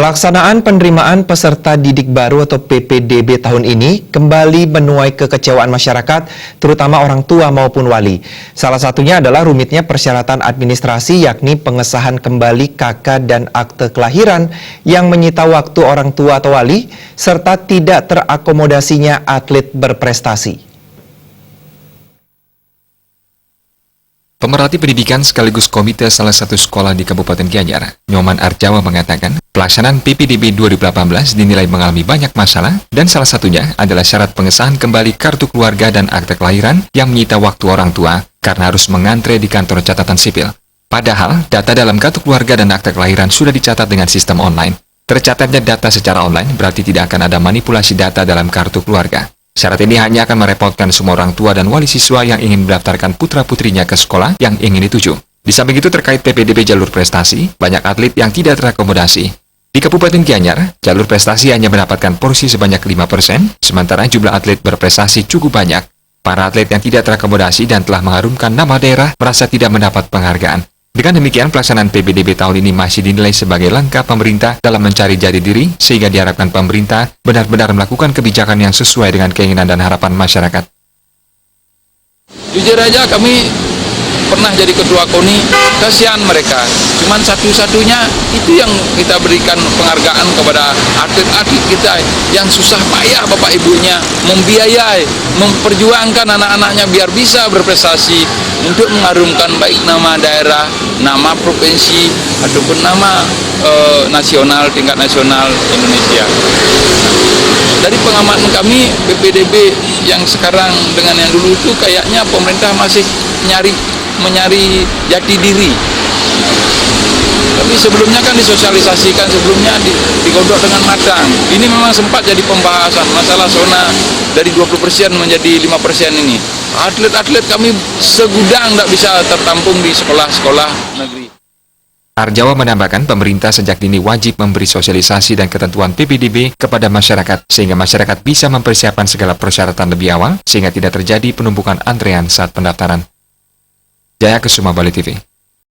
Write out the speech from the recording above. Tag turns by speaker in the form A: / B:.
A: Pelaksanaan penerimaan peserta didik baru atau PPDB tahun ini kembali menuai kekecewaan masyarakat, terutama orang tua maupun wali. Salah satunya adalah rumitnya persyaratan administrasi, yakni pengesahan kembali KK dan akte kelahiran yang menyita waktu orang tua atau wali, serta tidak terakomodasinya atlet berprestasi.
B: Pemerhati pendidikan sekaligus komite salah satu sekolah di Kabupaten Gianyar, Nyoman Arjawa mengatakan, pelaksanaan PPDB 2018 dinilai mengalami banyak masalah dan salah satunya adalah syarat pengesahan kembali kartu keluarga dan akte kelahiran yang menyita waktu orang tua karena harus mengantre di kantor catatan sipil. Padahal, data dalam kartu keluarga dan akte kelahiran sudah dicatat dengan sistem online. Tercatatnya data secara online berarti tidak akan ada manipulasi data dalam kartu keluarga. Syarat ini hanya akan merepotkan semua orang tua dan wali siswa yang ingin mendaftarkan putra-putrinya ke sekolah yang ingin dituju. Di samping itu terkait PPDB jalur prestasi, banyak atlet yang tidak terakomodasi. Di Kabupaten Gianyar, jalur prestasi hanya mendapatkan porsi sebanyak 5%, sementara jumlah atlet berprestasi cukup banyak. Para atlet yang tidak terakomodasi dan telah mengharumkan nama daerah merasa tidak mendapat penghargaan. Dengan demikian, pelaksanaan PPDB tahun ini masih dinilai sebagai langkah pemerintah dalam mencari jati diri, sehingga diharapkan pemerintah benar-benar melakukan kebijakan yang sesuai dengan keinginan dan harapan masyarakat.
C: Jujur aja kami pernah jadi ketua KONI, kasihan mereka. Cuman satu-satunya itu yang kita berikan penghargaan kepada atlet-atlet kita yang susah payah bapak ibunya membiayai, memperjuangkan anak-anaknya biar bisa berprestasi untuk mengharumkan baik nama daerah, nama provinsi, ataupun nama nasional, tingkat nasional Indonesia. Dari pengamatan kami, PPDB yang sekarang dengan yang dulu itu kayaknya pemerintah masih mencari jati diri. Tapi sebelumnya kan disosialisasikan, sebelumnya digodok dengan matang. Ini memang sempat jadi pembahasan masalah zona dari 20% menjadi 5% ini. Atlet-atlet kami segudang tidak bisa tertampung di sekolah-sekolah negeri.
B: Arjawa menambahkan pemerintah sejak dini wajib memberi sosialisasi dan ketentuan PPDB kepada masyarakat sehingga masyarakat bisa mempersiapkan segala persyaratan lebih awal sehingga tidak terjadi penumpukan antrean saat pendaftaran. Jaya Kesuma, Bali TV.